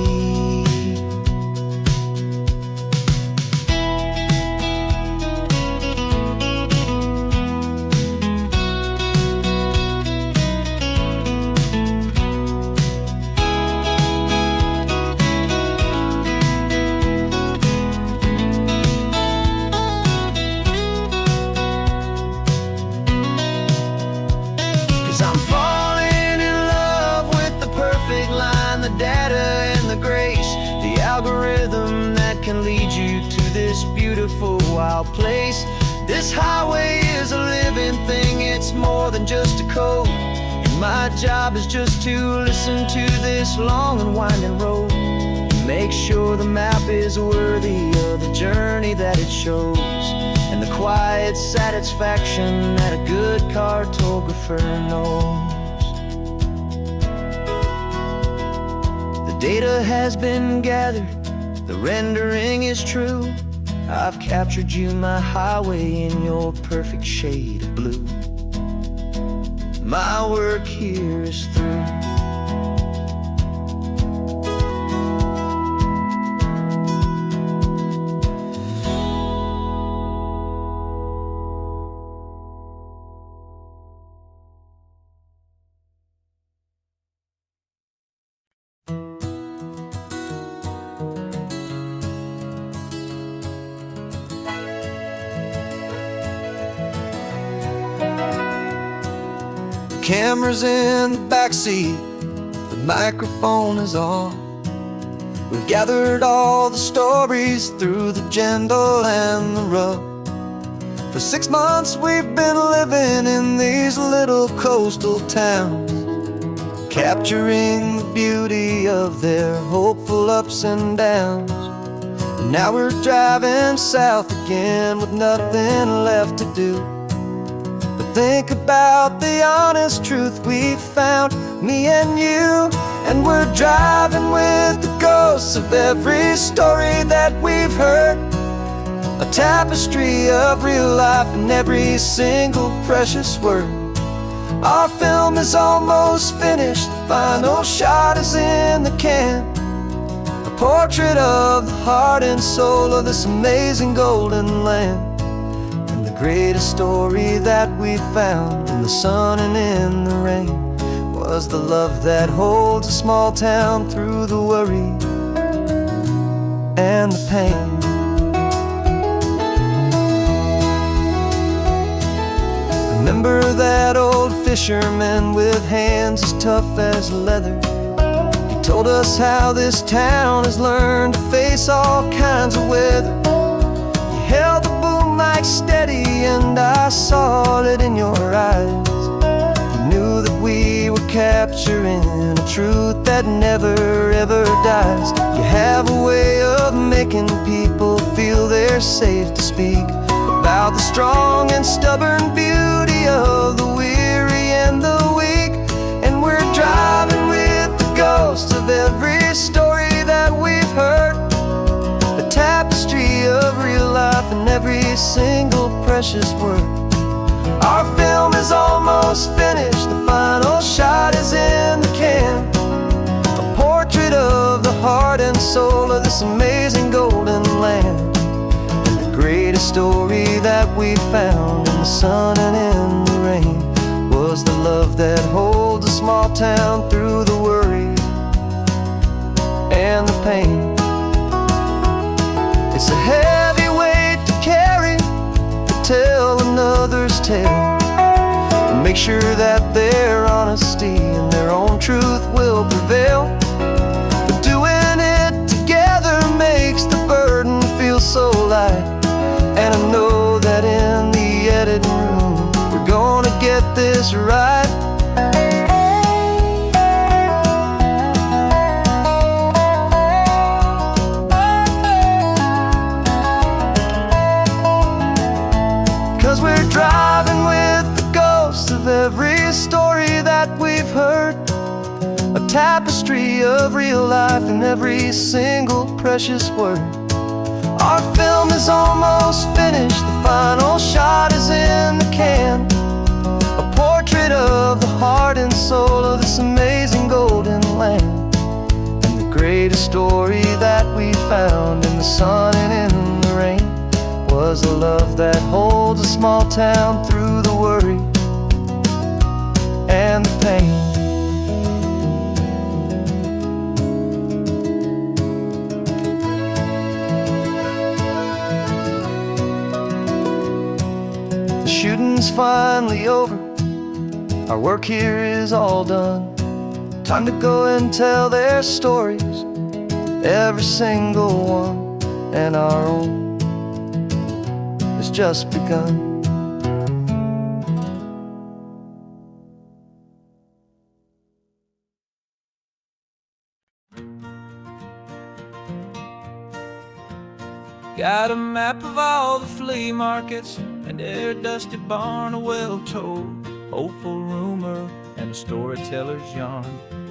I'm falling in love with the perfect line, the data and the grace, the algorithm that can lead you to this beautiful wild place. This highway is a living thing, it's more than just a code. And my job is just to listen to this long and winding road and make sure the map is worthy of the journey that it shows, and the quiet satisfaction that a good cartographer knows. The data has been gathered, the rendering is true. I've captured you, my highway, in your perfect shade of blue. My work here is through. Camera's in the backseat, the microphone is on. We've gathered all the stories through the gentle and the rough. For 6 months we've been living in these little coastal towns, capturing the beauty of their hopeful ups and downs. And now we're driving south again with nothing left to do. Think about the honest truth we found, me and you. And we're driving with the ghosts of every story that we've heard, a tapestry of real life in every single precious word. Our film is almost finished, the final shot is in the can, a portrait of the heart and soul of this amazing golden land. The greatest story that we found in the sun and in the rain was the love that holds a small town through the worry and the pain. Remember that old fisherman with hands as tough as leather? He told us how this town has learned to face all kinds of weather. He held the boom shone like steady, and I saw it in your eyes. You knew that we were capturing a truth that never ever dies. You have a way of making people feel they're safe to speak about the strong and stubborn beauty of the weary and the weak. And we're driving with the ghosts of every story that we've heard, a tapestry of real life and every single precious word. Our film is almost finished, the final shot is in the can, a portrait of the heart and soul of this amazing golden land. And the greatest story that we found in the sun and in the rain was the love that holds a small town through the worry and the pain. It's a heavy weight to carry, to tell another's tale, and make sure that their honesty and their own truth will prevail. But doing it together makes the burden feel so light. And I know that in the editing room we're gonna get this right. 'Cause we're driving with the ghosts of every story that we've heard, a tapestry of real life and every single precious word. Our film is almost finished, the final shot is in the can, a portrait of the heart and soul of this amazing golden land. And the greatest story that we found in the sun and in the rain was a love that holds a small town through the worry and the pain. The shooting's finally over, our work here is all done. Time to go and tell their stories, every single one, and our own has just begun. Got a map of all the flea markets and their dusty barn, a well-told, hopeful rumor and a storyteller's yarn.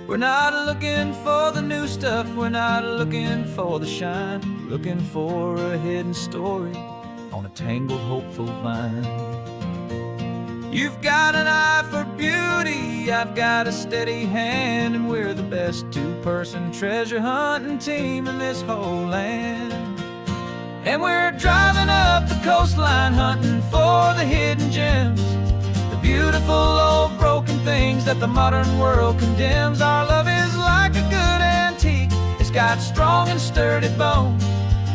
We're not looking for the new stuff, we're not looking for the shine, looking for a hidden story on a tangled, hopeful vine. You've got an eye for beauty, I've got a steady hand, and we're the best two-person treasure hunting team in this whole land. And we're driving up the coastline hunting for the hidden gems, the beautiful old broken things that the modern world condemns. Our love is like a good antique, it's got strong and sturdy bones,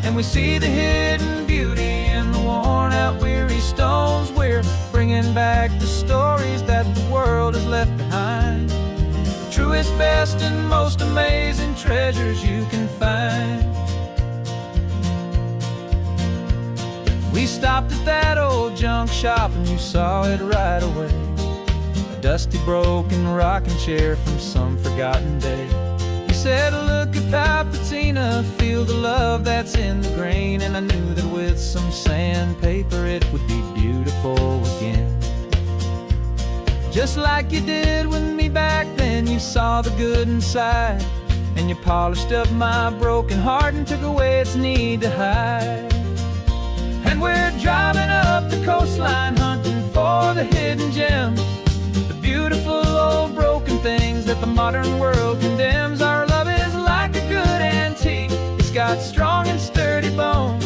and we see the hidden beauty in the worn out weary stones. We're bringing back the stories that the world has left behind, the truest, best, and most amazing treasures you can find. We stopped at that old junk shop and you saw it right away, a dusty, broken rocking chair from some forgotten day. You said, look at that patina, feel the love that's in the grain, and I knew that with some sandpaper it would be beautiful again. Just like you did with me back then, you saw the good inside, and you polished up my broken heart and took away its need to hide. And we're driving up the coastline hunting for the hidden gems, the beautiful old broken things that the modern world condemns. Our love is like a good antique, it's got strong and sturdy bones,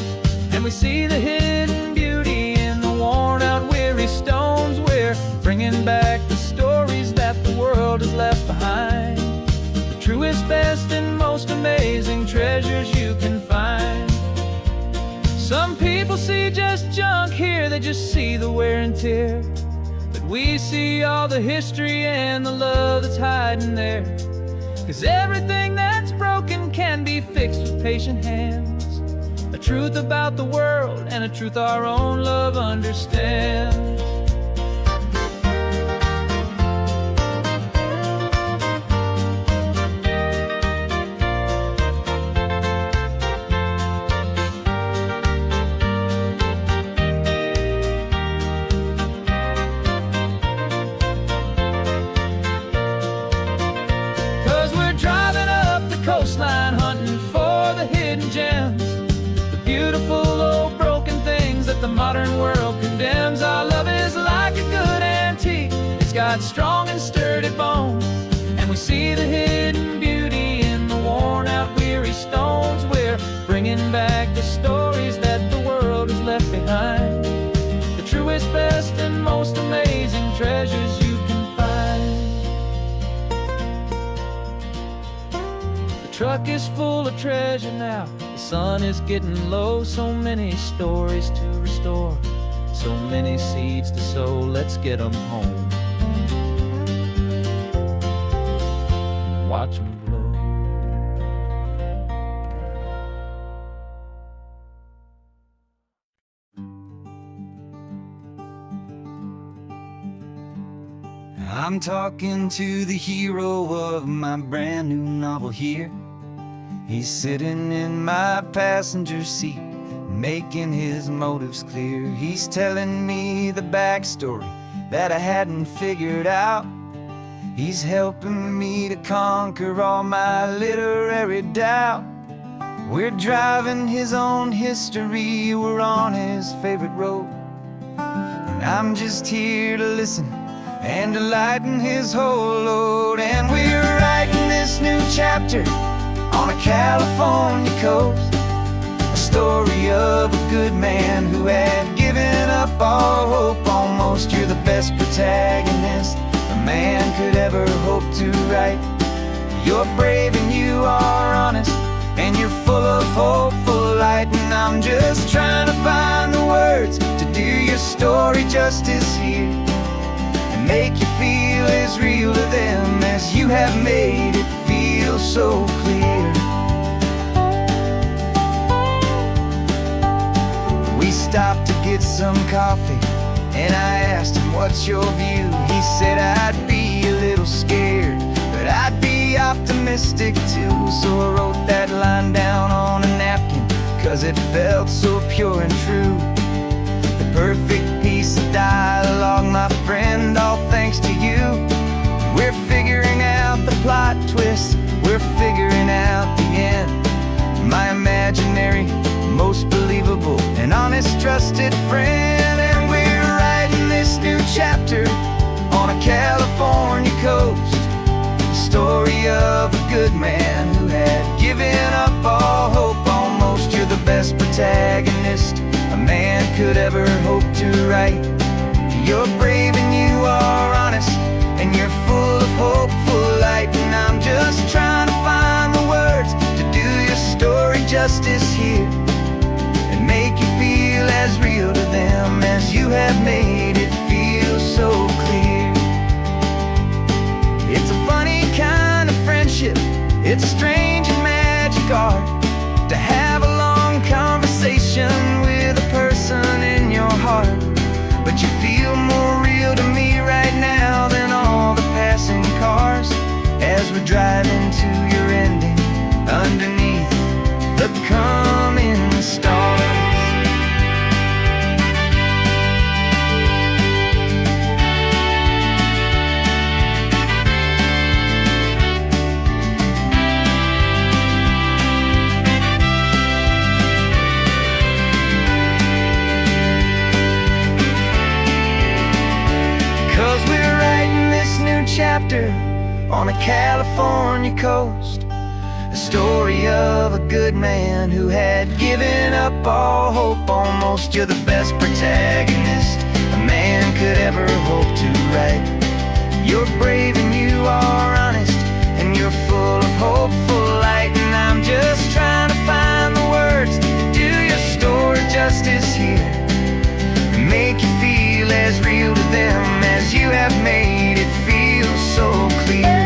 and we see the hidden beauty in the worn out weary stones. We're bringing back the stories that the world has left behind, the truest, best, and most amazing treasures you can find. Some people see just junk here, they just see the wear and tear, but we see all the history and the love that's hiding there. 'Cause everything that's broken can be fixed with patient hands, a truth about the world and a truth our own love understands. 'Cause we're driving up the coastline, hunting for the hidden gems, the beautiful old broken things that the modern world condemns. Our love is like a good antique, it's got strong and sturdy bones, and we see the hidden beauty in the worn out weary stones. We're bringing back the stories that the world has left behind, the truest, best, and most amazing treasures you can find. The truck is full of treasure now, the sun is getting low. So many stories to restore, so many seeds to sow. Let's get them home, watch them blow. I'm talking to the hero of my brand new novel here. He's sitting in my passenger seat, making his motives clear. He's telling me the backstory that I hadn't figured out. He's helping me to conquer all my literary doubt. We're driving his own history, we're on his favorite road, and I'm just here to listen and to lighten his whole load. And we're writing this new chapter on a California coast, a story of a good man who had given up all hope almost. You're the best protagonist a man could ever hope to write. You're brave and you are honest, and you're full of hopeful light. And I'm just trying to find the words to do your story justice here, and make you feel as real to them as you have made it feel so clear. We stopped to get some coffee, and I asked him, what's your view? He said, I'd be a little scared, but I'd be optimistic too. So I wrote that line down on a napkin, 'cause it felt so pure and true. The perfect piece of dialogue, my friend, all thanks to you. We're figuring out the plot twist, we're figuring out the end. My imaginary, most believable and honest trusted friend. And we're writing this new chapter on a California coast, the story of a good man who had given up all hope almost. You're the best protagonist a man could ever hope to write. You're brave and you are honest, and you're full of hopeful light. And I'm just trying to find the words to do your story justice here, and make you feel as real to them as you have made it feel so clear. It's a funny kind of friendship, it's a strange and magic art to have a long conversation with a person in your heart. But you feel more real to me right now than all the passing cars, as we're driving to your ending underneath the coming stars. 'Cause we're writing this new chapter on a California coast, a story of a good man who had given up all hope almost. You're the best protagonist a man could ever hope to write. You're brave and you are honest, and you're full of hopeful light. And I'm just trying to find the words to do your story justice here, and make you feel as real to them as you have made it feel so clear.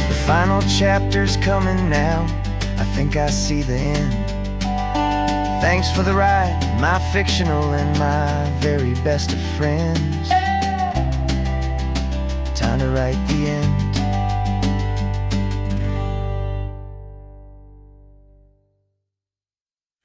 The final chapter's coming now. I think I see the end. Thanks for the ride, my fictional and my very best of friends. Time to write the end.